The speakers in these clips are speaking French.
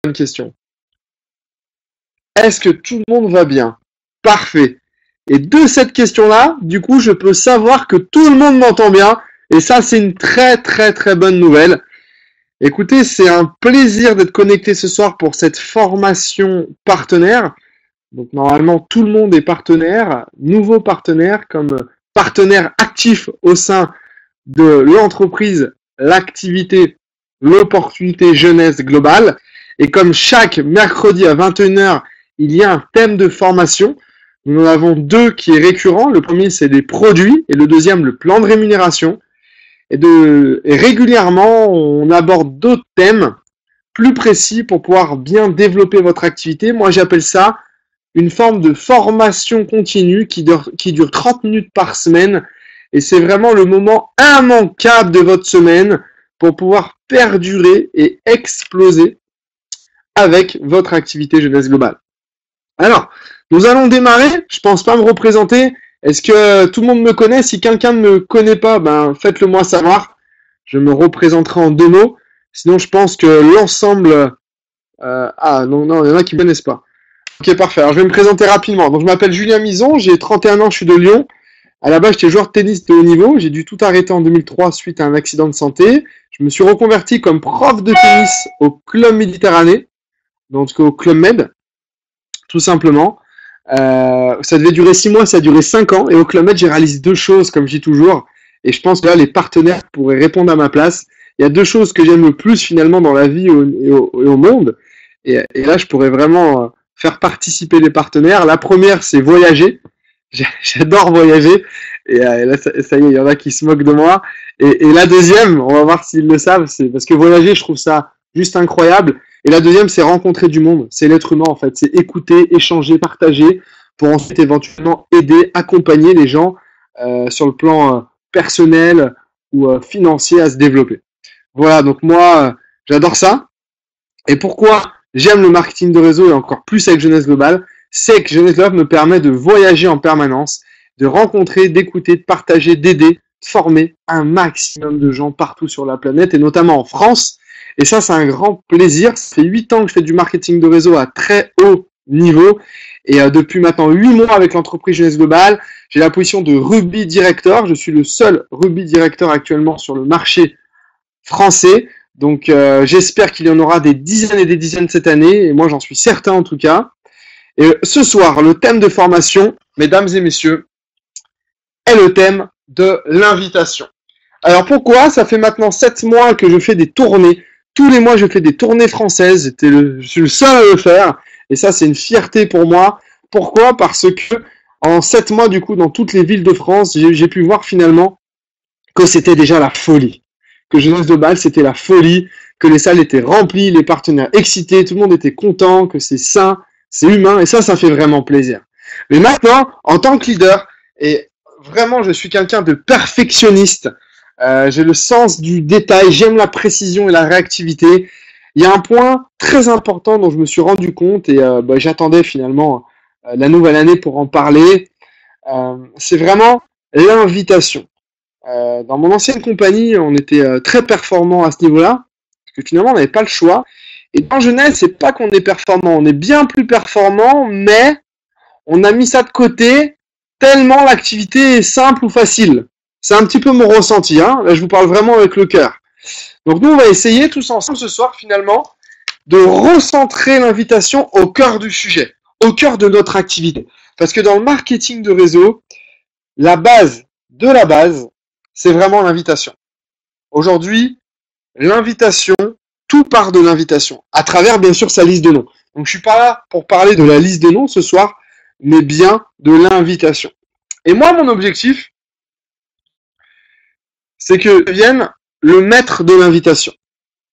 bonne question. Est-ce que tout le monde va bien? Parfait. Et de cette question-là, du coup, je peux savoir que tout le monde m'entend bien. Et ça, c'est une très, très, très bonne nouvelle. Écoutez, c'est un plaisir d'être connecté ce soir pour cette formation partenaire. Donc, normalement, tout le monde est partenaire, nouveau partenaire, comme partenaire actif au sein de l'entreprise, l'activité, l'opportunité jeunesse globale. Et comme chaque mercredi à 21h, il y a un thème de formation. Nous en avons deux qui est récurrent. Le premier, c'est les produits et le deuxième, le plan de rémunération. Et régulièrement, on aborde d'autres thèmes plus précis pour pouvoir bien développer votre activité. Moi, j'appelle ça une forme de formation continue qui dure 30 minutes par semaine. Et c'est vraiment le moment immanquable de votre semaine pour pouvoir perdurer et exploser avec votre activité jeunesse globale. Alors, nous allons démarrer. Je pense pas me représenter. Est-ce que tout le monde me connaît? Si quelqu'un ne me connaît pas, faites-le moi savoir. Je me représenterai en 2 mots. Sinon, je pense que l'ensemble... non, il y en a qui ne me connaissent pas. Ok, parfait. Alors, je vais me présenter rapidement. Donc, je m'appelle Julien Mison, j'ai 31 ans, je suis de Lyon. À la base, j'étais joueur de tennis de haut niveau. J'ai dû tout arrêter en 2003 suite à un accident de santé. Je me suis reconverti comme prof de tennis au Club Méditerranée, donc au Club Med, tout simplement. Ça devait durer 6 mois, ça a duré 5 ans. Et au Club Med, j'ai réalisé 2 choses, comme je dis toujours. Et je pense que là, les partenaires pourraient répondre à ma place. Il y a 2 choses que j'aime le plus finalement dans la vie et au monde. Et là, je pourrais vraiment faire participer les partenaires. La première, c'est voyager. J'adore voyager. Et là, ça y est, il y en a qui se moquent de moi. Et la deuxième, on va voir s'ils le savent, c'est parce que voyager, je trouve ça juste incroyable. Et la deuxième, c'est rencontrer du monde. C'est l'être humain, en fait. C'est écouter, échanger, partager pour ensuite éventuellement aider, accompagner les gens sur le plan personnel ou financier à se développer. Voilà, donc moi, j'adore ça. Et pourquoi j'aime le marketing de réseau et encore plus avec Jeunesse Globale, c'est que Jeunesse Globale me permet de voyager en permanence, de rencontrer, d'écouter, de partager, d'aider, de former un maximum de gens partout sur la planète et notamment en France. Et ça, c'est un grand plaisir. Ça fait 8 ans que je fais du marketing de réseau à très haut niveau. Et depuis maintenant 8 mois avec l'entreprise Jeunesse Globale, j'ai la position de Rugby Director. Je suis le seul Rugby Director actuellement sur le marché français. Donc j'espère qu'il y en aura des dizaines et des dizaines cette année. Et moi, j'en suis certain en tout cas. Et ce soir, le thème de formation, mesdames et messieurs, est le thème de l'invitation. Alors pourquoi? Ça fait maintenant 7 mois que je fais des tournées. Tous les mois, je fais des tournées françaises. Je suis le seul à le faire. Et ça, c'est une fierté pour moi. Pourquoi? Parce que en 7 mois, du coup, dans toutes les villes de France, j'ai pu voir finalement que c'était déjà la folie. Que Jeunesse Globale, c'était la folie. Que les salles étaient remplies, les partenaires excités, tout le monde était content, que c'est sain, c'est humain. Et ça fait vraiment plaisir. Mais maintenant, en tant que leader, et vraiment, je suis quelqu'un de perfectionniste. J'ai le sens du détail, j'aime la précision et la réactivité. Il y a un point très important dont je me suis rendu compte et j'attendais finalement la nouvelle année pour en parler. C'est vraiment l'invitation. Dans mon ancienne compagnie, on était très performant à ce niveau-là, parce que finalement, on n'avait pas le choix. Et dans Jeunesse, c'est pas qu'on est performant, on est bien plus performant, mais on a mis ça de côté tellement l'activité est simple ou facile. C'est un petit peu mon ressenti, hein. Là, je vous parle vraiment avec le cœur. Donc nous, on va essayer tous ensemble ce soir, finalement, de recentrer l'invitation au cœur du sujet, au cœur de notre activité. Parce que dans le marketing de réseau, la base de la base, c'est vraiment l'invitation. Aujourd'hui, l'invitation, tout part de l'invitation, à travers, bien sûr, sa liste de noms. Donc je suis pas là pour parler de la liste de noms ce soir, mais bien de l'invitation. Et moi, mon objectif, c'est que je devienne le maître de l'invitation.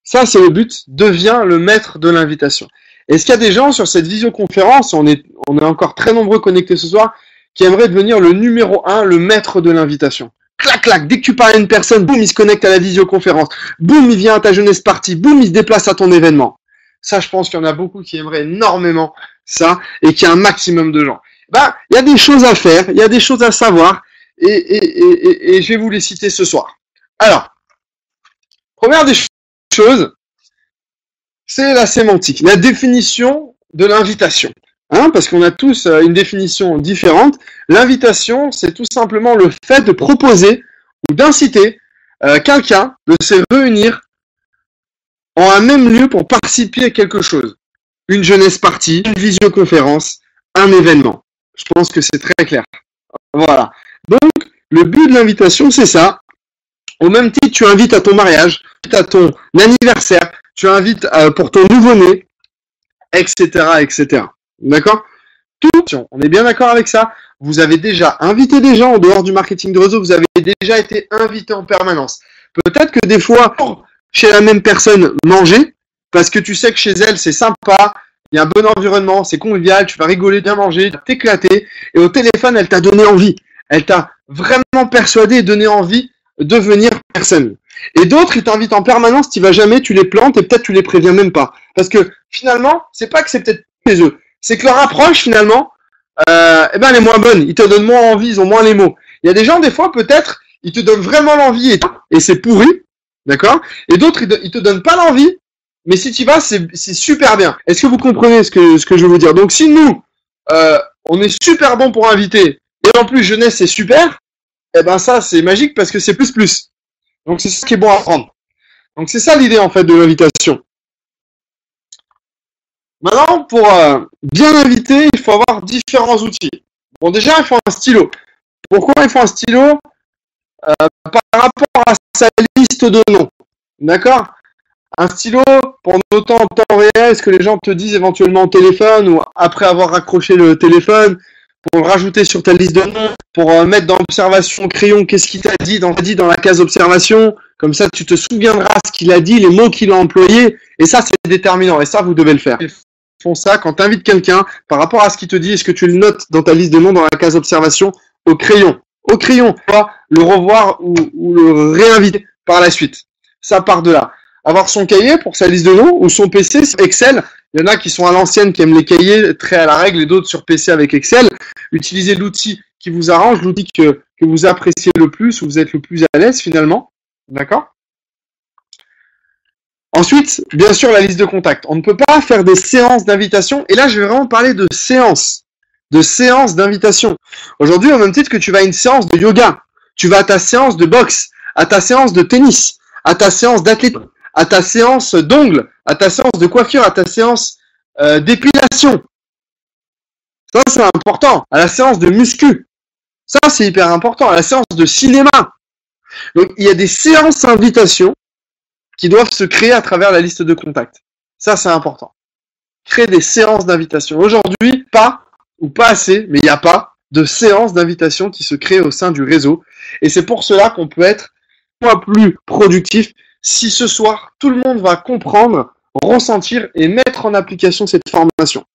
Ça, c'est le but, deviens le maître de l'invitation. Est-ce qu'il y a des gens sur cette visioconférence, on est encore très nombreux connectés ce soir, qui aimeraient devenir le numéro 1, le maître de l'invitation? Clac, clac, dès que tu parles à une personne, boum, il se connecte à la visioconférence. Boum, il vient à ta jeunesse party. Boum, il se déplace à ton événement. Ça, je pense qu'il y en a beaucoup qui aimeraient énormément ça et qu'il y a un maximum de gens. Il y a des choses à faire, il y a des choses à savoir et je vais vous les citer ce soir. Alors, première des choses, c'est la sémantique, la définition de l'invitation. Hein, parce qu'on a tous une définition différente. L'invitation, c'est tout simplement le fait de proposer ou d'inciter quelqu'un de se réunir en un même lieu pour participer à quelque chose. Une jeunesse party, une visioconférence, un événement. Je pense que c'est très clair. Voilà. Donc, le but de l'invitation, c'est ça. Au même titre, tu invites à ton mariage, à ton anniversaire, tu invites pour ton nouveau-né, etc., etc. D'accord? Tout, on est bien d'accord avec ça. Vous avez déjà invité des gens en dehors du marketing de réseau, vous avez déjà été invité en permanence. Peut-être que des fois, chez la même personne, manger, parce que tu sais que chez elle, c'est sympa, il y a un bon environnement, c'est convivial, tu vas rigoler, bien manger, t'éclater, et au téléphone, elle t'a donné envie. Elle t'a vraiment persuadé et donné envie de devenir personne. Et d'autres, ils t'invitent en permanence, tu vas jamais, tu les plantes et peut-être tu les préviens même pas. Parce que finalement, c'est pas que c'est peut-être chez eux, c'est que leur approche finalement, elle est moins bonne. Ils te donnent moins envie, ils ont moins les mots. Il y a des gens, des fois, peut-être, ils te donnent vraiment l'envie et c'est pourri, d'accord? Et d'autres, ils te donnent pas l'envie, mais si tu y vas, c'est super bien. Est-ce que vous comprenez ce que je veux vous dire? Donc si nous, on est super bon pour inviter, et en plus jeunesse c'est super, eh ben ça c'est magique parce que c'est plus. Donc c'est ce qui est bon à prendre. Donc c'est ça l'idée en fait de l'invitation. Maintenant, pour bien inviter, il faut avoir différents outils. Bon, déjà, il faut un stylo. Pourquoi il faut un stylo? Par rapport à sa liste de noms. D'accord? Un stylo, pour noter en temps réel ce que les gens te disent éventuellement au téléphone ou après avoir raccroché le téléphone, pour le rajouter sur ta liste de noms, pour mettre dans l'observation crayon qu'est-ce qu'il t'a dit dans la case observation. Comme ça, tu te souviendras ce qu'il a dit, les mots qu'il a employés. Et ça, c'est déterminant. Et ça, vous devez le faire. Font ça quand tu invites quelqu'un par rapport à ce qu'il te dit, est-ce que tu le notes dans ta liste de noms dans la case observation au crayon, pas le revoir ou le réinviter par la suite. Ça part de là. Avoir son cahier pour sa liste de noms ou son PC Excel. Il y en a qui sont à l'ancienne, qui aiment les cahiers très à la règle et d'autres sur PC avec Excel. Utilisez l'outil qui vous arrange, l'outil que vous appréciez le plus, où vous êtes le plus à l'aise finalement. D'accord? Ensuite, bien sûr, la liste de contacts. On ne peut pas faire des séances d'invitation. Et là, je vais vraiment parler de séances d'invitation. Aujourd'hui, au même titre que tu vas à une séance de yoga, tu vas à ta séance de boxe, à ta séance de tennis, à ta séance d'athlétisme, à ta séance d'ongles, à ta séance de coiffure, à ta séance d'épilation. Ça, c'est important. À la séance de muscu. Ça, c'est hyper important. À la séance de cinéma. Donc, il y a des séances d'invitation qui doivent se créer à travers la liste de contacts. Ça, c'est important. Créer des séances d'invitation. Aujourd'hui, pas assez, mais il n'y a pas de séances d'invitation qui se créent au sein du réseau. Et c'est pour cela qu'on peut être plus productif si ce soir, tout le monde va comprendre, ressentir et mettre en application cette formation.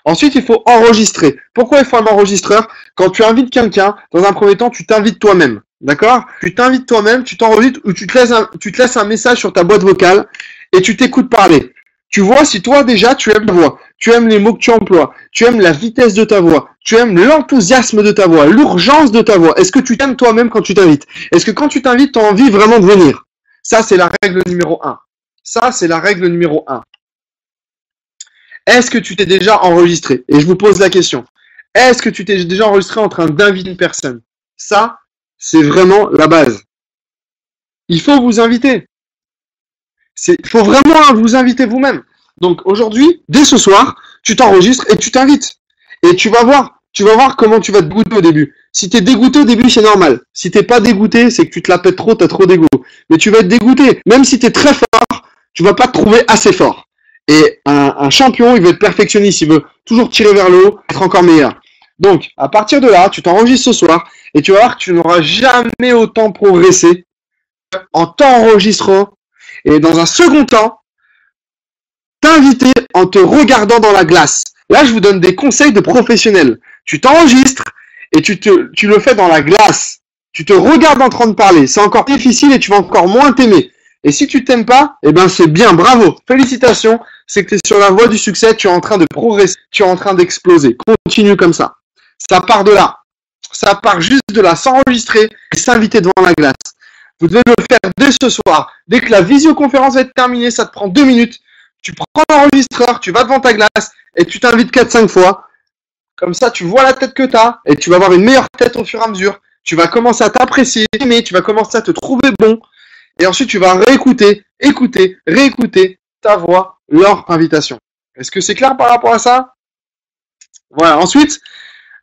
Ensuite, il faut enregistrer. Pourquoi il faut un enregistreur? Quand tu invites quelqu'un, dans un premier temps, tu t'invites toi-même. D'accord? Tu t'invites toi-même, tu t'enregistres ou tu te laisses un message sur ta boîte vocale et tu t'écoutes parler. Tu vois si toi déjà tu aimes ta voix, tu aimes les mots que tu emploies, tu aimes la vitesse de ta voix, tu aimes l'enthousiasme de ta voix, l'urgence de ta voix. Est-ce que tu t'aimes toi-même quand tu t'invites? Est-ce que quand tu t'invites, tu as envie vraiment de venir? Ça, c'est la règle numéro 1. Ça, c'est la règle numéro 1. Est-ce que tu t'es déjà enregistré? Et je vous pose la question. Est-ce que tu t'es déjà enregistré en train d'inviter une personne? Ça, c'est vraiment la base. Il faut vous inviter. Il faut vraiment vous inviter vous-même. Donc aujourd'hui, dès ce soir, tu t'enregistres et tu t'invites. Et tu vas voir comment tu vas te dégoûter au début. Si tu es dégoûté au début, c'est normal. Si t'es pas dégoûté, c'est que tu te la pètes trop, tu as trop d'ego. Mais tu vas être dégoûté. Même si tu es très fort, tu vas pas te trouver assez fort. Et un champion, il veut être perfectionniste, il veut toujours tirer vers le haut, être encore meilleur. Donc, à partir de là, tu t'enregistres ce soir et tu vas voir que tu n'auras jamais autant progressé en t'enregistrant et dans un second temps, t'inviter en te regardant dans la glace. Là, je vous donne des conseils de professionnels. Tu t'enregistres et tu le fais dans la glace. Tu te regardes en train de parler. C'est encore difficile et tu vas encore moins t'aimer. Et si tu t'aimes pas, eh ben c'est bien, bravo, félicitations, c'est que tu es sur la voie du succès, tu es en train de progresser, tu es en train d'exploser. Continue comme ça. Ça part de là. Ça part juste de là, s'enregistrer et s'inviter devant la glace. Vous devez le faire dès ce soir. Dès que la visioconférence va être terminée, ça te prend 2 minutes. Tu prends l'enregistreur, tu vas devant ta glace et tu t'invites 4-5 fois. Comme ça, tu vois la tête que tu as et tu vas avoir une meilleure tête au fur et à mesure. Tu vas commencer à t'apprécier, mais tu vas commencer à te trouver bon. Et ensuite, tu vas réécouter, écouter, réécouter ta voix, leur invitation. Est-ce que c'est clair par rapport à ça? Voilà. Ensuite,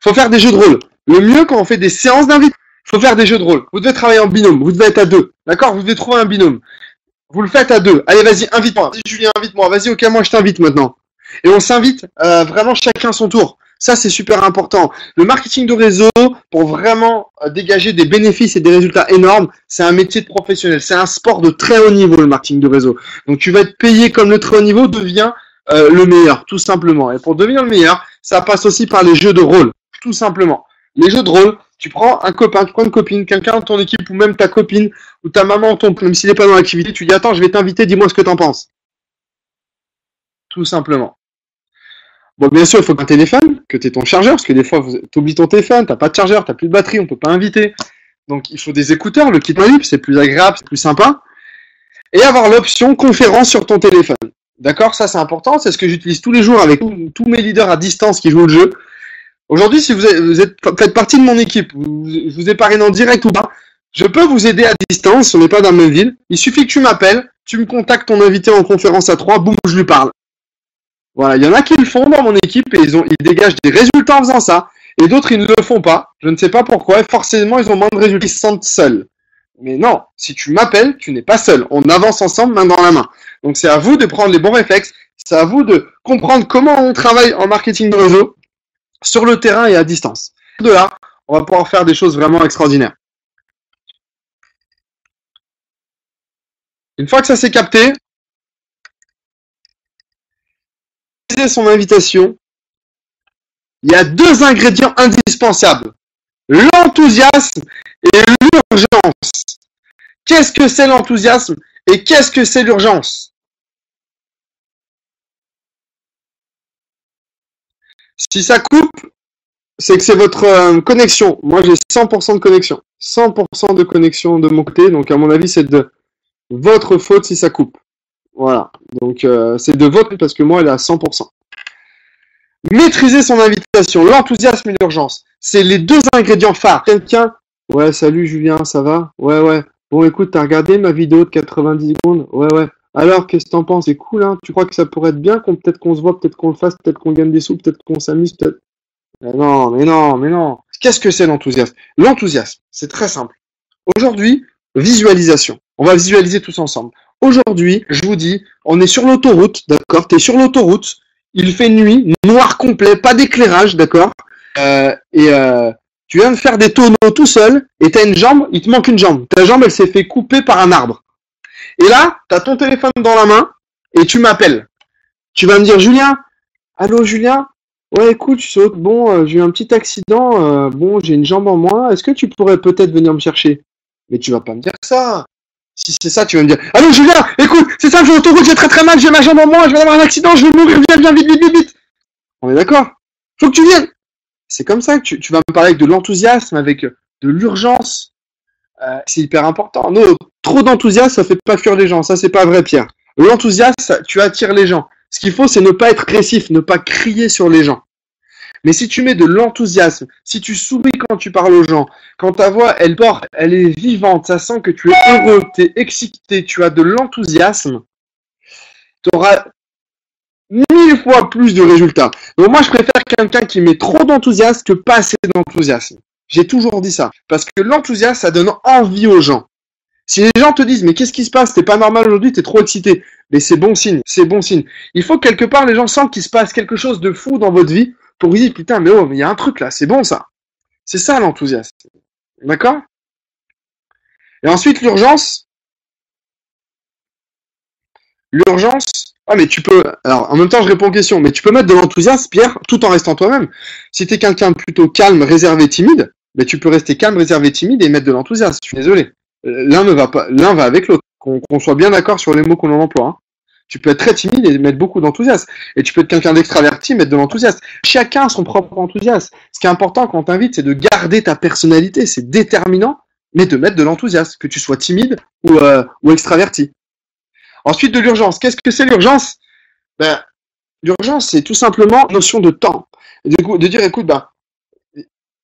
faut faire des jeux de rôle. Le mieux quand on fait des séances d'invitation, faut faire des jeux de rôle. Vous devez travailler en binôme. Vous devez être à deux. D'accord? Vous devez trouver un binôme. Vous le faites à deux. Allez, vas-y, invite-moi. Vas-y, Julien, invite-moi. Vas-y, ok, moi, je t'invite maintenant. Et on s'invite vraiment chacun son tour. Ça, c'est super important. Le marketing de réseau, pour vraiment dégager des bénéfices et des résultats énormes, c'est un métier de professionnel. C'est un sport de très haut niveau, le marketing de réseau. Donc, tu vas être payé comme le très haut niveau devient le meilleur, tout simplement. Et pour devenir le meilleur, ça passe aussi par les jeux de rôle, tout simplement. Les jeux de rôle, tu prends un copain, tu prends une copine, quelqu'un de ton équipe ou même ta copine ou ta maman, même s'il n'est pas dans l'activité, tu dis attends, je vais t'inviter, dis-moi ce que t'en penses. Tout simplement. Bon, bien sûr, il faut un téléphone, que tu aies ton chargeur, parce que des fois, tu oublies ton téléphone, tu n'as pas de chargeur, tu n'as plus de batterie, on ne peut pas inviter. Donc, il faut des écouteurs, le kit libre, c'est plus agréable, c'est plus sympa. Et avoir l'option conférence sur ton téléphone. D'accord? Ça, c'est important, c'est ce que j'utilise tous les jours avec tous mes leaders à distance qui jouent le jeu. Aujourd'hui, si faites partie de mon équipe, je vous ai parrainé en direct ou pas, je peux vous aider à distance, on n'est pas dans la même ville. Il suffit que tu m'appelles, tu me contactes ton invité en conférence à 3, boum, je lui parle. Voilà, il y en a qui le font dans mon équipe et ils dégagent des résultats en faisant ça. Et d'autres, ils ne le font pas. Je ne sais pas pourquoi. Et forcément, ils ont moins de résultats. Ils se sentent seuls. Mais non, si tu m'appelles, tu n'es pas seul. On avance ensemble, main dans la main. Donc, c'est à vous de prendre les bons réflexes. C'est à vous de comprendre comment on travaille en marketing de réseau sur le terrain et à distance. De là, on va pouvoir faire des choses vraiment extraordinaires. Une fois que ça s'est capté, son invitation, il y a deux ingrédients indispensables. L'enthousiasme et l'urgence. Qu'est-ce que c'est l'enthousiasme et qu'est-ce que c'est l'urgence? Si ça coupe, c'est que c'est votre connexion. Moi, j'ai 100% de connexion. 100% de connexion de mon côté. Donc, à mon avis, c'est de votre faute si ça coupe. Voilà. Donc, c'est de votre parce que moi, elle est à 100%. Maîtriser son invitation, l'enthousiasme et l'urgence. C'est les deux ingrédients phares. Quelqu'un, ouais, salut Julien, ça va? Ouais. Bon, écoute, t'as regardé ma vidéo de 90 secondes? Ouais. Alors, qu'est-ce que t'en penses? C'est cool, hein? Tu crois que ça pourrait être bien peut-être qu'on se voit, peut-être qu'on le fasse, peut-être qu'on gagne des sous, peut-être qu'on s'amuse, peut-être... Mais non. Qu'est-ce que c'est l'enthousiasme? L'enthousiasme, c'est très simple. Aujourd'hui, visualisation. On va visualiser tous ensemble. Aujourd'hui, je vous dis, on est sur l'autoroute, d'accord? T'es sur l'autoroute, il fait nuit, noir complet, pas d'éclairage, d'accord? Tu viens de faire des tonneaux tout seul, et t'as une jambe, il te manque une jambe. Ta jambe, elle s'est fait couper par un arbre. Et là, t'as ton téléphone dans la main, et tu m'appelles. Tu vas me dire, Julien, allô Julien? Ouais, écoute, je saute, bon, j'ai eu un petit accident, bon, j'ai une jambe en moins, est-ce que tu pourrais peut-être venir me chercher? Mais tu vas pas me dire ça. Si c'est ça, tu vas me dire, allô Julien, écoute, c'est ça, je vais autoroute, j'ai très mal, j'ai ma jambe en moins, je vais avoir un accident, je vais mourir, viens, vite. On est d'accord? Faut que tu viennes. C'est comme ça que tu vas me parler avec de l'enthousiasme, avec de l'urgence. C'est hyper important. Non, trop d'enthousiasme, ça fait pas fuir les gens. Ça, c'est pas vrai, Pierre. L'enthousiasme, tu attires les gens. Ce qu'il faut, c'est ne pas être agressif, ne pas crier sur les gens. Mais si tu mets de l'enthousiasme, si tu souris quand tu parles aux gens, quand ta voix, elle est vivante, ça sent que tu es heureux, tu es excité, tu as de l'enthousiasme, tu auras 1000 fois plus de résultats. Donc moi, je préfère quelqu'un qui met trop d'enthousiasme que pas assez d'enthousiasme. J'ai toujours dit ça. Parce que l'enthousiasme, ça donne envie aux gens. Si les gens te disent, mais qu'est-ce qui se passe? T'es pas normal aujourd'hui, t'es trop excité. Mais c'est bon signe, c'est bon signe. Il faut que quelque part, les gens sentent qu'il se passe quelque chose de fou dans votre vie pour vous dire, putain, mais il y a un truc là, c'est bon ça. C'est ça l'enthousiasme. D'accord? Et ensuite, l'urgence. L'urgence. Ah, mais tu peux. Alors, en même temps, je réponds aux questions, mais tu peux mettre de l'enthousiasme, Pierre, tout en restant toi-même. Si t'es quelqu'un de plutôt calme, réservé, timide, mais tu peux rester calme, réservé, timide et mettre de l'enthousiasme. Je suis désolé. L'un ne va pas, l'un va avec l'autre. Qu'on soit bien d'accord sur les mots qu'on en emploie. Hein. Tu peux être très timide et mettre beaucoup d'enthousiasme. Et tu peux être quelqu'un d'extraverti et mettre de l'enthousiasme. Chacun a son propre enthousiasme. Ce qui est important quand on t'invite, c'est de garder ta personnalité. C'est déterminant, mais de mettre de l'enthousiasme, que tu sois timide ou extraverti. Ensuite, de l'urgence. Qu'est-ce que c'est l'urgence? Ben, l'urgence, c'est tout simplement notion de temps. Et du coup, de dire, écoute, bah,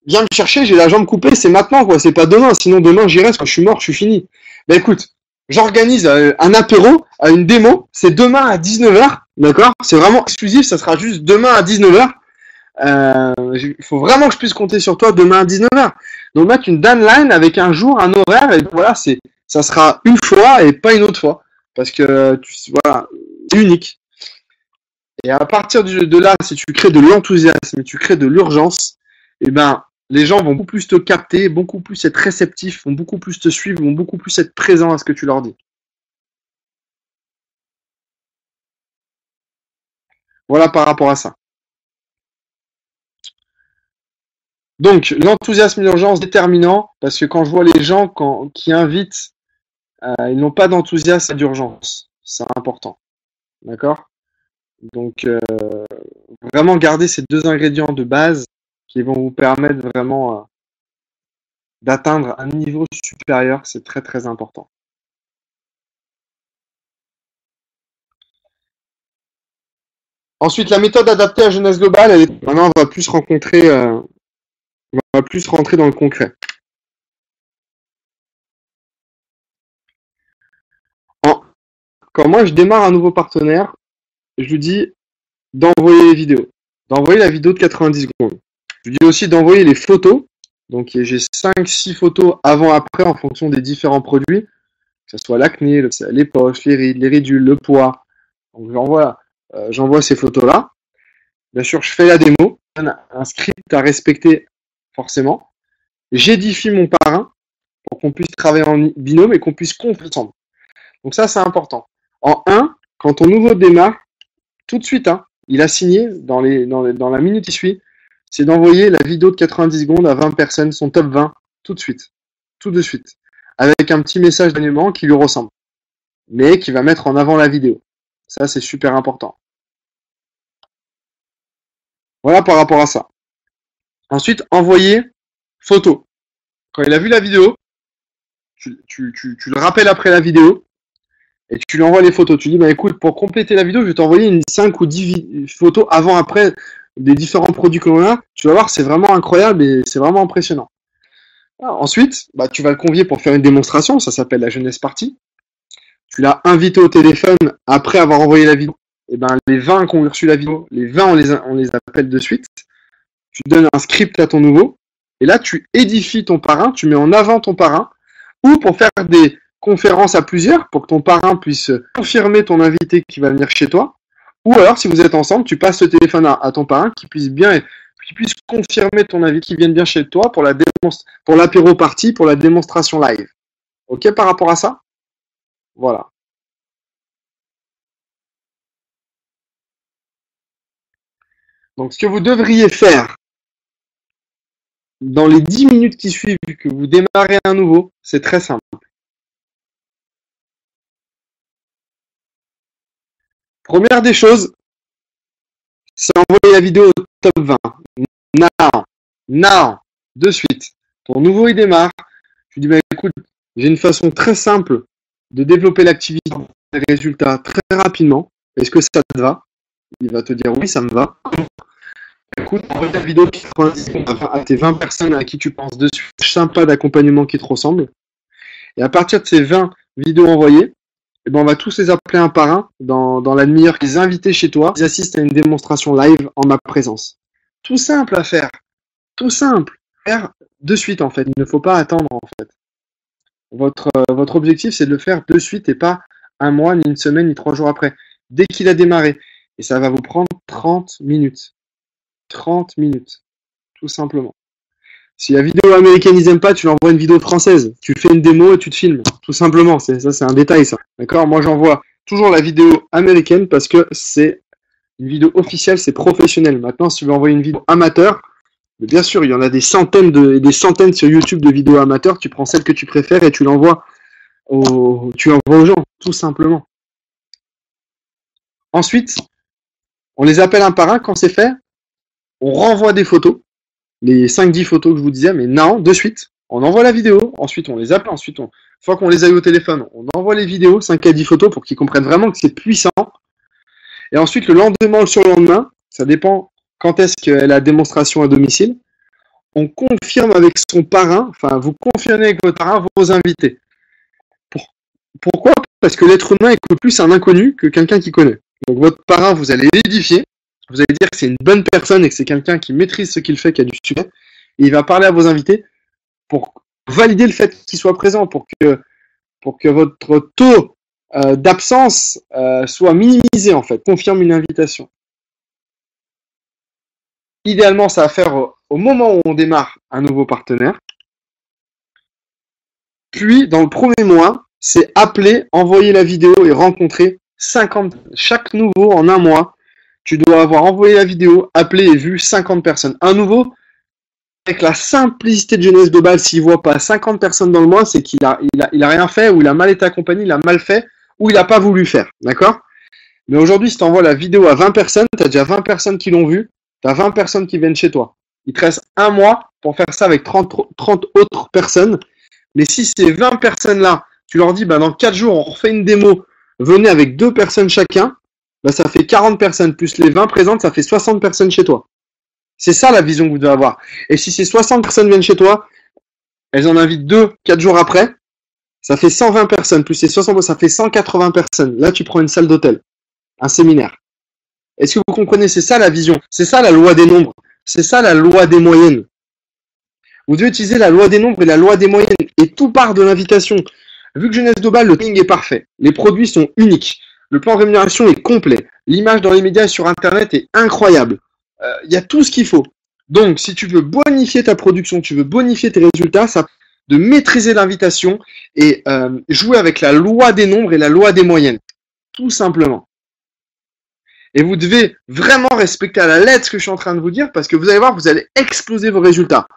viens me chercher, j'ai la jambe coupée, c'est maintenant, quoi. C'est pas demain. Sinon, demain, j'irai parce que je suis mort, je suis fini. Ben, écoute, j'organise un apéro, une démo. C'est demain à 19h. D'accord? C'est vraiment exclusif. Ça sera juste demain à 19h. Il faut vraiment que je puisse compter sur toi demain à 19h. Donc, mettre une deadline avec un jour, un horaire. Et voilà, ça sera une fois et pas une autre fois. Parce que, voilà, c'est unique. Et à partir de là, si tu crées de l'enthousiasme et tu crées de l'urgence, eh ben, les gens vont beaucoup plus te capter, beaucoup plus être réceptifs, vont beaucoup plus te suivre, vont beaucoup plus être présents à ce que tu leur dis. Voilà par rapport à ça. Donc, l'enthousiasme et l'urgence déterminant, parce que quand je vois les gens qui invitent, ils n'ont pas d'enthousiasme et d'urgence. C'est important. D'accord? Donc, vraiment garder ces deux ingrédients de base qui vont vous permettre vraiment d'atteindre un niveau supérieur, c'est très très important. Ensuite, la méthode adaptée à jeunesse globale, maintenant on va plus on va plus rentrer dans le concret. En- Quand moi je démarre un nouveau partenaire, je lui dis d'envoyer les vidéos, d'envoyer la vidéo de 90 secondes. Je lui dis aussi d'envoyer les photos. Donc j'ai 5-6 photos avant-après en fonction des différents produits, que ce soit l'acné, les poches, les rides, les ridules, le poids. Donc j'envoie ces photos-là. Bien sûr, je fais la démo, un script à respecter forcément. J'édifie mon parrain pour qu'on puisse travailler en binôme et qu'on puisse comprendre ensemble. Donc ça, c'est important. En 1, quand ton nouveau démarre, tout de suite, hein, il a signé dans la minute qui suit, c'est d'envoyer la vidéo de 90 secondes à 20 personnes, son top 20, tout de suite. Tout de suite. Avec un petit message d'animement qui lui ressemble. Mais qui va mettre en avant la vidéo. Ça, c'est super important. Voilà par rapport à ça. Ensuite, envoyer photo. Quand il a vu la vidéo, tu le rappelles après la vidéo et tu lui envoies les photos. Tu dis, bah écoute, pour compléter la vidéo, je vais t'envoyer une 5 ou 10 photos avant-après des différents produits que l'on a. Tu vas voir, c'est vraiment incroyable et c'est vraiment impressionnant. Alors, ensuite, bah, tu vas le convier pour faire une démonstration. Ça s'appelle la jeunesse party. Tu l'as invité au téléphone après avoir envoyé la vidéo. Et ben, les 20 qui ont reçu la vidéo, les 20, on les appelle de suite. Tu donnes un script à ton nouveau. Et là, tu édifies ton parrain, tu mets en avant ton parrain, ou pour faire des conférences à plusieurs, pour que ton parrain puisse confirmer ton invité qui va venir chez toi, ou alors, si vous êtes ensemble, tu passes le téléphone à ton parrain qui puisse confirmer ton invité qui vienne bien chez toi pour l'apéro party, pour la démonstration live. Ok par rapport à ça? Voilà. Donc, ce que vous devriez faire dans les 10 minutes qui suivent que vous démarrez un nouveau, c'est très simple. Première des choses, c'est envoyer la vidéo au top 20. Now, now, de suite. Ton nouveau, il démarre. Tu dis, bah, écoute, j'ai une façon très simple de développer l'activité, des résultats très rapidement. Est-ce que ça te va? Il va te dire, oui, ça me va. Écoute, envoie ta vidéo qui correspond à tes 20 personnes à qui tu penses dessus, sympa d'accompagnement qui te ressemble. Et à partir de ces 20 vidéos envoyées, eh ben on va tous les appeler un par un dans la demi-heure qu'ils invités chez toi. Ils assistent à une démonstration live en ma présence. Tout simple à faire. Tout simple. Faire de suite en fait. Il ne faut pas attendre en fait. Votre objectif c'est de le faire de suite et pas un mois, ni une semaine, ni 3 jours après. Dès qu'il a démarré. Et ça va vous prendre 30 minutes. 30 minutes. Tout simplement. Si la vidéo américaine ils aiment pas, tu leur envoies une vidéo française. Tu fais une démo et tu te filmes. Tout simplement. C'est un détail ça. D'accord? Moi j'envoie toujours la vidéo américaine parce que c'est une vidéo officielle, c'est professionnel. Maintenant, si tu veux envoyer une vidéo amateur, bien sûr, il y en a des centaines sur YouTube de vidéos amateurs. Tu prends celle que tu préfères et tu l'envoies aux gens, tout simplement. Ensuite, on les appelle un par un. Quand c'est fait, on renvoie des photos, les 5-10 photos que je vous disais, mais non, de suite. On envoie la vidéo, ensuite on les appelle, une fois qu'on les a eu au téléphone, on envoie les vidéos, 5 à 10 photos pour qu'ils comprennent vraiment que c'est puissant. Et ensuite, le lendemain ou le surlendemain, ça dépend quand est-ce qu'elle a la démonstration à domicile, on confirme avec son parrain, enfin, vous confirmez avec votre parrain vos invités. Pourquoi? Parce que l'être humain écoute plus un inconnu que quelqu'un qui connaît. Donc votre parrain, vous allez l'édifier, vous allez dire que c'est une bonne personne et que c'est quelqu'un qui maîtrise ce qu'il fait, qui a du succès, et il va parler à vos invités pour valider le fait qu'il soit présent, pour que votre taux d'absence soit minimisé en fait, confirme une invitation. Idéalement, ça va faire au moment où on démarre un nouveau partenaire. Puis, dans le premier mois, c'est appeler, envoyer la vidéo et rencontrer 50. Chaque nouveau en un mois, tu dois avoir envoyé la vidéo, appelé et vu 50 personnes. Un nouveau, avec la simplicité de Jeunesse de Bâle, s'il ne voit pas 50 personnes dans le mois, c'est qu'il a rien fait, ou il a mal été accompagné, il a mal fait, ou il n'a pas voulu faire. D'accord? Mais aujourd'hui, si tu envoies la vidéo à 20 personnes, tu as déjà 20 personnes qui l'ont vue, tu as 20 personnes qui viennent chez toi. Il te reste un mois pour faire ça avec 30 autres personnes. Mais si ces 20 personnes-là, tu leur dis, dans 4 jours, on refait une démo, venez avec 2 personnes chacun, ça fait 40 personnes, plus les 20 présentes, ça fait 60 personnes chez toi. C'est ça la vision que vous devez avoir. Et si ces 60 personnes viennent chez toi, elles en invitent 2, 4 jours après, ça fait 120 personnes, plus ces 60, ça fait 180 personnes. Là, tu prends une salle d'hôtel, un séminaire. Est-ce que vous comprenez? C'est ça la vision. C'est ça la loi des nombres. C'est ça la loi des moyennes. Vous devez utiliser la loi des nombres et la loi des moyennes. Et tout part de l'invitation. Vu que Jeunesse de Bâle, le timing est parfait. Les produits sont uniques. Le plan de rémunération est complet. L'image dans les médias et sur Internet est incroyable. Il y a tout ce qu'il faut. Donc, si tu veux bonifier ta production, tu veux bonifier tes résultats, ça de maîtriser l'invitation et jouer avec la loi des nombres et la loi des moyennes. Tout simplement. Et vous devez vraiment respecter à la lettre ce que je suis en train de vous dire parce que vous allez voir, vous allez exploser vos résultats.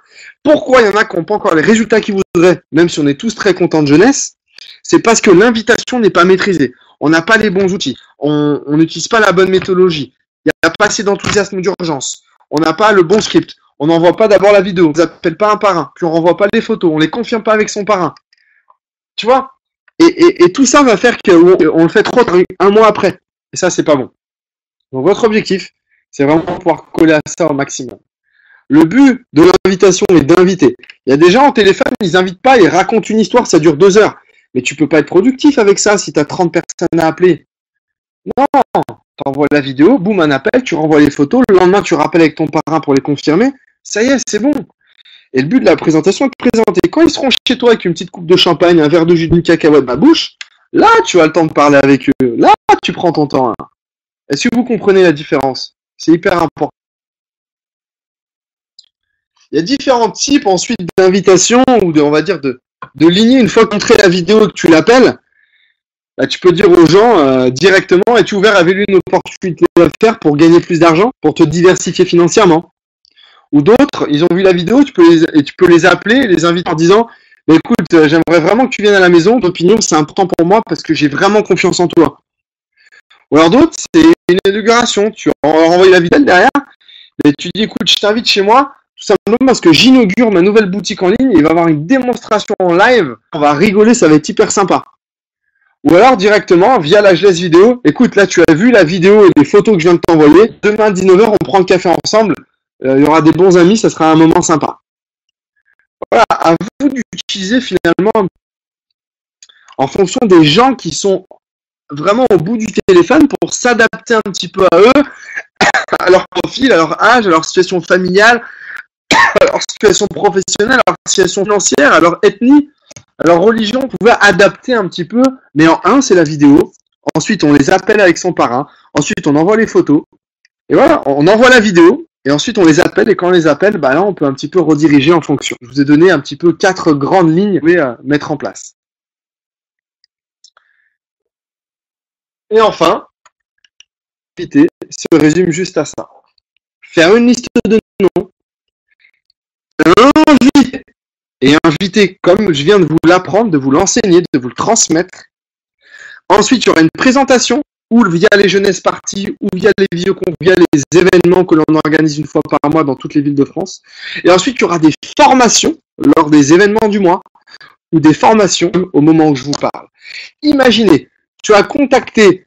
Pourquoi il y en a qui n'ont pas encore les résultats qu'ils voudraient, même si on est tous très contents de Jeunesse? C'est parce que l'invitation n'est pas maîtrisée. On n'a pas les bons outils. On n'utilise pas la bonne méthodologie. Il n'y a pas assez d'enthousiasme d'urgence. On n'a pas le bon script. On n'envoie pas d'abord la vidéo. On ne les appelle pas un parrain. Puis on ne renvoie pas les photos. On ne les confirme pas avec son parrain. Tu vois? Et tout ça va faire qu'on le fait trop un mois après. Et ça, c'est pas bon. Donc votre objectif, c'est vraiment pouvoir coller à ça au maximum. Le but de l'invitation est d'inviter. Il y a des gens au téléphone, ils n'invitent pas, ils racontent une histoire, ça dure 2 heures. Mais tu peux pas être productif avec ça si tu as 30 personnes à appeler. Non, tu envoies la vidéo, boum, un appel, tu renvoies les photos, le lendemain tu rappelles avec ton parrain pour les confirmer. Ça y est, c'est bon. Et le but de la présentation est de présenter. Quand ils seront chez toi avec une petite coupe de champagne, un verre de jus de cacahuète dans la bouche, là tu as le temps de parler avec eux. Là tu prends ton temps. Est-ce que vous comprenez la différence? C'est hyper important. Il y a différents types ensuite d'invitations ou on va dire de lignées. Une fois que tu as montré la vidéo et que tu l'appelles, là, tu peux dire aux gens directement, es-tu ouvert à évaluer une opportunité d'affaires pour gagner plus d'argent, pour te diversifier financièrement? Ou d'autres, ils ont vu la vidéo, tu peux les appeler, les inviter en disant, écoute, j'aimerais vraiment que tu viennes à la maison, ton opinion c'est important pour moi parce que j'ai vraiment confiance en toi. Ou alors d'autres, c'est une inauguration, tu renvoies la vidéo derrière, et tu dis, écoute, je t'invite chez moi, tout simplement parce que j'inaugure ma nouvelle boutique en ligne, il va y avoir une démonstration en live, on va rigoler, ça va être hyper sympa. Ou alors directement, via la Jeunesse vidéo, écoute, là tu as vu la vidéo et les photos que je viens de t'envoyer, demain à 19h, on prend le café ensemble, il y aura des bons amis, ça sera un moment sympa. Voilà, à vous d'utiliser finalement en fonction des gens qui sont vraiment au bout du téléphone pour s'adapter un petit peu à eux, à leur profil, à leur âge, à leur situation familiale, à leur situation professionnelle, à leur situation financière, à leur ethnie, à leur religion. Vous pouvez adapter un petit peu, mais en un, c'est la vidéo. Ensuite, on les appelle avec son parrain. Ensuite, on envoie les photos. Et voilà, on envoie la vidéo. Et ensuite, on les appelle. Et quand on les appelle, là, on peut un petit peu rediriger en fonction. Je vous ai donné un petit peu 4 grandes lignes que vous pouvez mettre en place. Et enfin, l'activité se résume juste à ça. Faire une liste de noms, inviter, et inviter comme je viens de vous l'apprendre, de vous l'enseigner, de vous le transmettre. Ensuite, il y aura une présentation ou via les jeunesses parties, ou via les vidéoconférences, via les événements que l'on organise une fois par mois dans toutes les villes de France. Et ensuite, il y aura des formations lors des événements du mois, ou des formations au moment où je vous parle. Imaginez, tu as contacté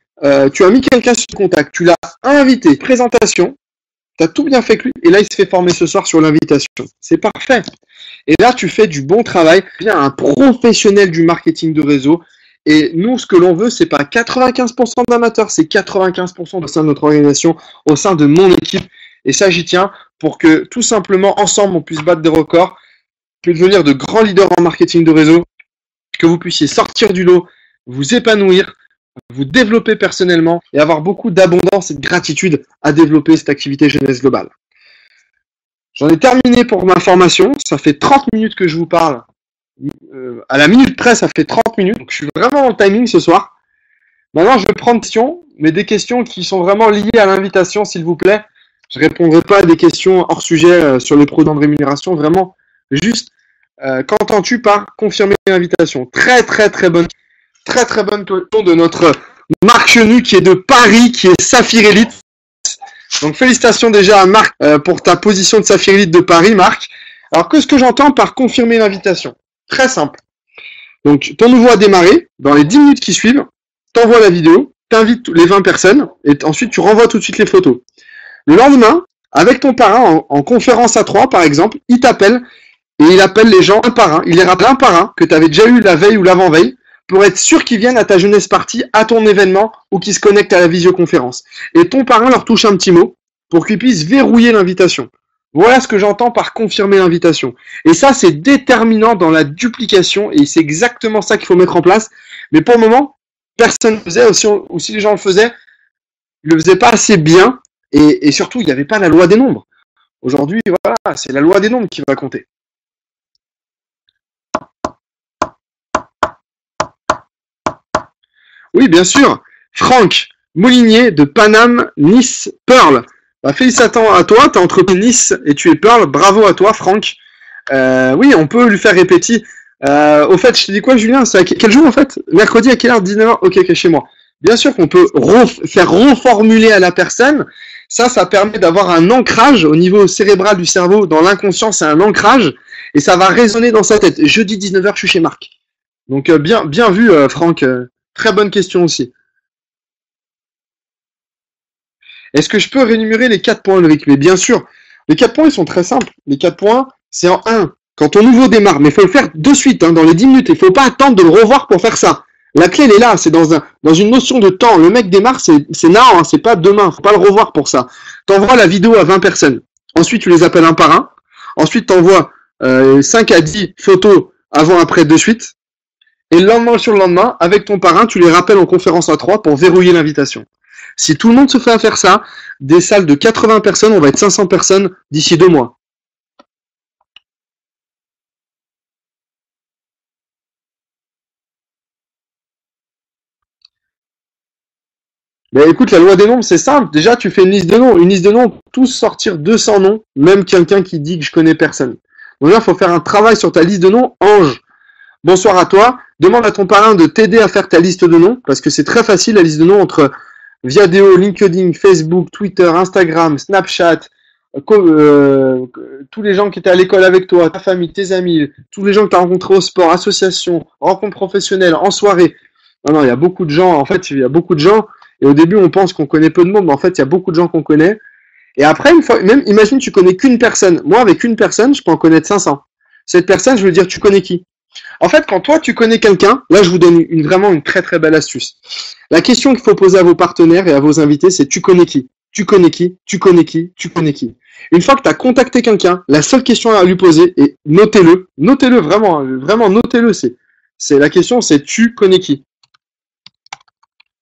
tu as mis quelqu'un sur contact, tu l'as invité, présentation, tu as tout bien fait avec lui, et là, il se fait former ce soir sur l'invitation. C'est parfait. Et là, tu fais du bon travail, bien un professionnel du marketing de réseau. Et nous, ce que l'on veut, c'est pas 95% d'amateurs, c'est 95% au sein de notre organisation, au sein de mon équipe. Et ça, j'y tiens pour que tout simplement, ensemble, on puisse battre des records, puisse devenir de grands leaders en marketing de réseau, que vous puissiez sortir du lot, vous épanouir, vous développer personnellement et avoir beaucoup d'abondance et de gratitude à développer cette activité jeunesse globale. J'en ai terminé pour ma formation. Ça fait 30 minutes que je vous parle. À la minute près, ça fait 30 minutes. Donc, je suis vraiment dans le timing ce soir. Maintenant, je vais prendre des questions, mais des questions qui sont vraiment liées à l'invitation, s'il vous plaît. Je ne répondrai pas à des questions hors sujet sur les produits de rémunération. Vraiment, juste, qu'entends-tu par confirmer l'invitation? Très, très, très bonne question de notre Marc Chenu qui est de Paris, qui est Saphir Elite. Donc, félicitations déjà à Marc pour ta position de Saphir Elite de Paris, Marc. Alors, qu'est-ce que j'entends par confirmer l'invitation? Très simple. Donc, ton nouveau a démarré. Dans les 10 minutes qui suivent, t'envoies la vidéo, t'invites les 20 personnes et ensuite, tu renvoies tout de suite les photos. Le lendemain, avec ton parrain, en conférence à 3, par exemple, il t'appelle et il appelle les gens un par un. Il les rappelle un par un que tu avais déjà eu la veille ou l'avant-veille pour être sûr qu'ils viennent à ta jeunesse party, à ton événement ou qu'ils se connectent à la visioconférence. Et ton parrain leur touche un petit mot pour qu'ils puissent verrouiller l'invitation. Voilà ce que j'entends par confirmer l'invitation. Et ça, c'est déterminant dans la duplication et c'est exactement ça qu'il faut mettre en place. Mais pour le moment, personne ne le faisait, ou si les gens le faisaient, ils le faisaient pas assez bien et surtout, il n'y avait pas la loi des nombres. Aujourd'hui, voilà, c'est la loi des nombres qui va compter. Oui, bien sûr. Franck Moulinier de Paname, Nice, Pearl. Bah, félicitations à toi, tu as entrepris Nice et tu es Pearl. Bravo à toi, Franck. Oui, on peut lui faire répéter. Au fait, je te dis quoi, Julien? C'est à quel jour en fait? Mercredi à quelle heure? 19h? Ok, chez moi. Bien sûr qu'on peut faire reformuler à la personne. Ça permet d'avoir un ancrage au niveau cérébral du cerveau. Dans l'inconscient, c'est un ancrage et ça va résonner dans sa tête. Jeudi 19h, je suis chez Marc. Donc, bien vu, Franck. Très bonne question aussi. Est-ce que je peux rémunérer les 4 points, Ulrich? Mais bien sûr. Les 4 points, ils sont très simples. Les 4 points, c'est en 1. Quand ton nouveau démarre, mais il faut le faire de suite, dans les 10 minutes. Il ne faut pas attendre de le revoir pour faire ça. La clé, elle est là. C'est dans une notion de temps. Le mec démarre, c'est now, c'est pas demain. Faut pas le revoir pour ça. T'envoies la vidéo à 20 personnes. Ensuite, tu les appelles un par un. Ensuite, t'envoies 5 à 10 photos avant-après de suite. Et le lendemain sur le lendemain, avec ton parrain, tu les rappelles en conférence à 3 pour verrouiller l'invitation. Si tout le monde se fait à faire ça, des salles de 80 personnes, on va être 500 personnes d'ici 2 mois. Mais écoute, la loi des nombres, c'est simple. Déjà, tu fais une liste de noms. Une liste de noms, tous sortir 200 noms, même quelqu'un qui dit que je connais personne. Donc là, il faut faire un travail sur ta liste de noms. Ange, bonsoir à toi. Demande à ton parrain de t'aider à faire ta liste de noms, parce que c'est très facile, la liste de noms entre Viadeo, LinkedIn, Facebook, Twitter, Instagram, Snapchat, tous les gens qui étaient à l'école avec toi, ta famille, tes amis, tous les gens que tu as rencontrés au sport, association, rencontres professionnelles, en soirée. Non, il y a beaucoup de gens, en fait, il y a beaucoup de gens, et au début, on pense qu'on connaît peu de monde, mais en fait, il y a beaucoup de gens qu'on connaît. Et après, une fois, même, imagine, tu connais qu'une personne. Moi, avec une personne, je peux en connaître 500. Cette personne, je veux dire, tu connais qui? En fait, quand toi, tu connais quelqu'un, là, je vous donne vraiment une très très belle astuce. La question qu'il faut poser à vos partenaires et à vos invités, c'est tu connais qui? Tu connais qui? Tu connais qui? Tu connais qui? Une fois que tu as contacté quelqu'un, la seule question à lui poser, et notez-le vraiment, vraiment notez-le, c'est la question, c'est tu connais qui?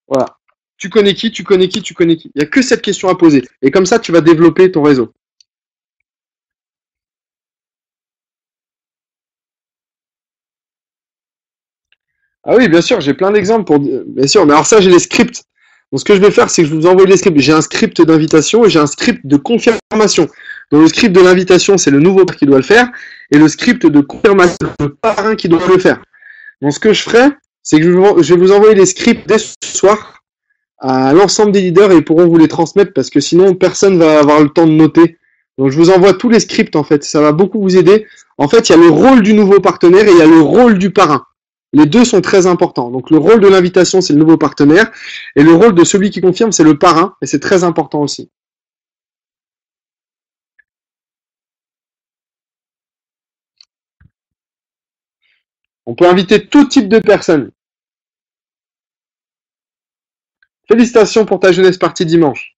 Voilà. Tu connais qui? Tu connais qui? Tu connais qui? Il n'y a que cette question à poser. Et comme ça, tu vas développer ton réseau. Ah oui, bien sûr, j'ai plein d'exemples bien sûr, mais alors ça, j'ai les scripts. Donc ce que je vais faire, c'est que je vais vous envoie les scripts. J'ai un script d'invitation et j'ai un script de confirmation. Donc le script de l'invitation, c'est le nouveau qui doit le faire, et le script de confirmation, c'est le parrain qui doit le faire. Donc ce que je ferai, c'est que je vais vous envoyer les scripts dès ce soir à l'ensemble des leaders et ils pourront vous les transmettre parce que sinon personne va avoir le temps de noter. Donc je vous envoie tous les scripts en fait, ça va beaucoup vous aider. En fait, il y a le rôle du nouveau partenaire et il y a le rôle du parrain. Les deux sont très importants. Donc le rôle de l'invitation, c'est le nouveau partenaire, et le rôle de celui qui confirme, c'est le parrain, et c'est très important aussi. On peut inviter tout type de personnes. Félicitations pour ta jeunesse partie dimanche.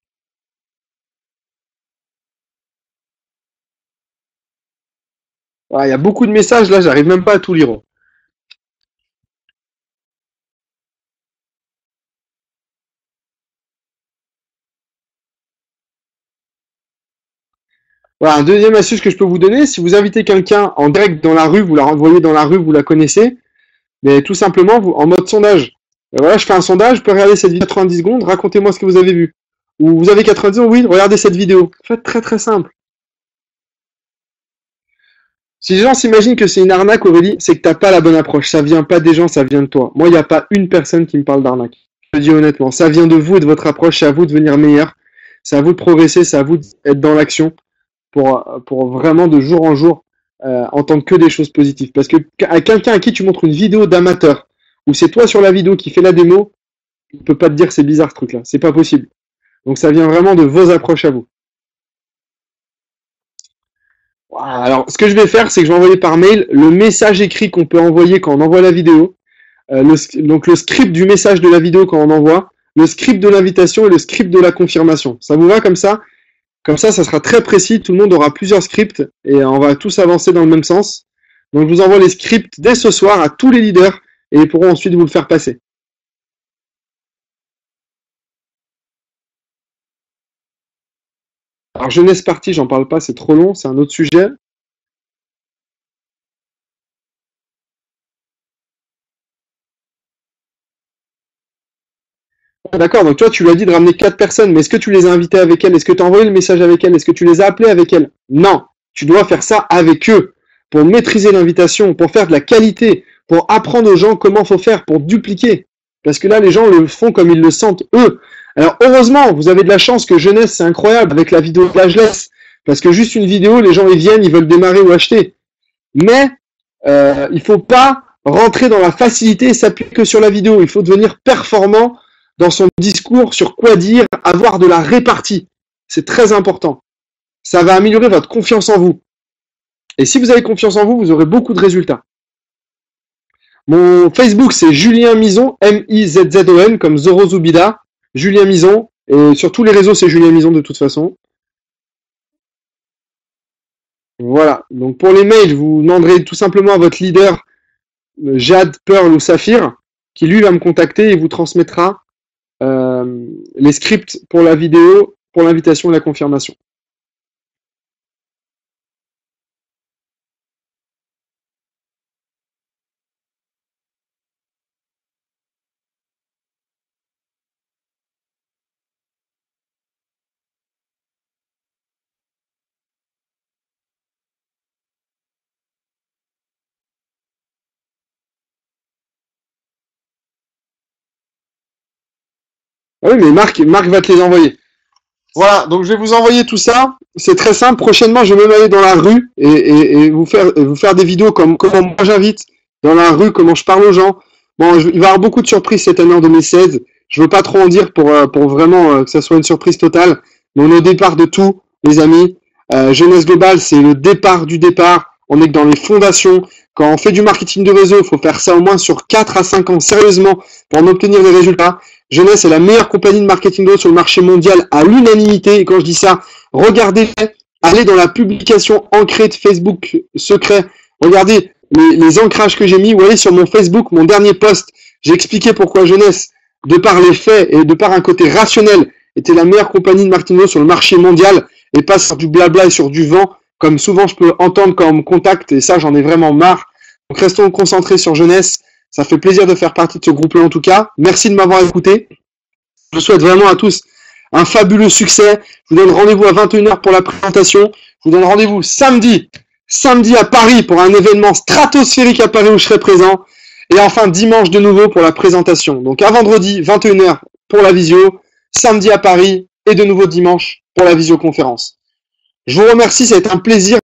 Il y a beaucoup de messages, là, j'arrive même pas à tout lire. Voilà, un deuxième astuce que je peux vous donner, si vous invitez quelqu'un en direct dans la rue, vous la renvoyez dans la rue, vous la connaissez, mais tout simplement vous, en mode sondage. Voilà, je fais un sondage, je peux regarder cette vidéo 90 secondes, racontez-moi ce que vous avez vu. Ou vous avez 90 secondes, oui, regardez cette vidéo. En fait, très très simple. Si les gens s'imaginent que c'est une arnaque, Aurélie, c'est que t'as pas la bonne approche. Ça vient pas des gens, ça vient de toi. Moi, il n'y a pas une personne qui me parle d'arnaque. Je le dis honnêtement. Ça vient de vous et de votre approche. C'est à vous de devenir meilleur. C'est à vous de progresser. C'est à vous d'être dans l'action pour vraiment de jour en jour entendre que des choses positives. Parce que à quelqu'un à qui tu montres une vidéo d'amateur, ou c'est toi sur la vidéo qui fait la démo, il peut pas te dire c'est bizarre ce truc-là. C'est pas possible. Donc ça vient vraiment de vos approches à vous. Alors, ce que je vais faire, c'est que je vais envoyer par mail le message écrit qu'on peut envoyer quand on envoie la vidéo. Donc le script du message de la vidéo quand on envoie, le script de l'invitation et le script de la confirmation. Ça vous va comme ça? Comme ça sera très précis. Tout le monde aura plusieurs scripts et on va tous avancer dans le même sens. Donc je vous envoie les scripts dès ce soir à tous les leaders et ils pourront ensuite vous le faire passer. Alors jeunesse partie, j'en parle pas, c'est trop long, c'est un autre sujet. Ah, d'accord, donc toi tu lui as dit de ramener 4 personnes, mais est-ce que tu les as invitées avec elle? Est-ce que tu as envoyé le message avec elle? Est-ce que tu les as appelées avec elle? Non, tu dois faire ça avec eux, pour maîtriser l'invitation, pour faire de la qualité, pour apprendre aux gens comment faut faire, pour dupliquer. Parce que là, les gens le font comme ils le sentent eux. Alors heureusement, vous avez de la chance que Jeunesse, c'est incroyable, avec la vidéo de l'âgeless. Parce que juste une vidéo, les gens ils viennent, ils veulent démarrer ou acheter. Mais il faut pas rentrer dans la facilité et s'appuyer que sur la vidéo. Il faut devenir performant dans son discours, sur quoi dire, avoir de la répartie. C'est très important. Ça va améliorer votre confiance en vous. Et si vous avez confiance en vous, vous aurez beaucoup de résultats. Mon Facebook, c'est Julien Mison, M-I-Z-Z-O-N, comme Zoro Zubida, Julien Mison. Et sur tous les réseaux, c'est Julien Mison de toute façon. Voilà. Donc pour les mails, vous demanderez tout simplement à votre leader, Jade, Pearl ou Saphir, qui lui va me contacter et vous transmettra les scripts pour la vidéo, pour l'invitation et la confirmation. Ah oui, mais Marc va te les envoyer. Voilà, donc je vais vous envoyer tout ça. C'est très simple. Prochainement, je vais même aller dans la rue et vous faire des vidéos comme comment moi j'invite dans la rue, comment je parle aux gens. Bon, il va y avoir beaucoup de surprises cette année en 2016. Je veux pas trop en dire pour vraiment que ça soit une surprise totale. Mais on est au départ de tout, les amis. Jeunesse globale, c'est le départ du départ. On est que dans les fondations. Quand on fait du marketing de réseau, il faut faire ça au moins sur 4 à 5 ans sérieusement pour en obtenir des résultats. Jeunesse est la meilleure compagnie de marketing de réseau sur le marché mondial à l'unanimité. Et quand je dis ça, regardez-les, allez dans la publication ancrée de Facebook secret. Regardez les ancrages que j'ai mis ou allez sur mon Facebook, mon dernier post. J'ai expliqué pourquoi Jeunesse, de par les faits et de par un côté rationnel, était la meilleure compagnie de marketing de réseau sur le marché mondial et pas sur du blabla et sur du vent, comme souvent je peux entendre quand on me contacte, et ça j'en ai vraiment marre. Donc restons concentrés sur Jeunesse. Ça fait plaisir de faire partie de ce groupe-là en tout cas. Merci de m'avoir écouté. Je vous souhaite vraiment à tous un fabuleux succès. Je vous donne rendez-vous à 21h pour la présentation. Je vous donne rendez-vous samedi à Paris pour un événement stratosphérique à Paris où je serai présent. Et enfin dimanche de nouveau pour la présentation. Donc à vendredi 21h pour la visio, samedi à Paris et de nouveau dimanche pour la visioconférence. Je vous remercie, ça a été un plaisir.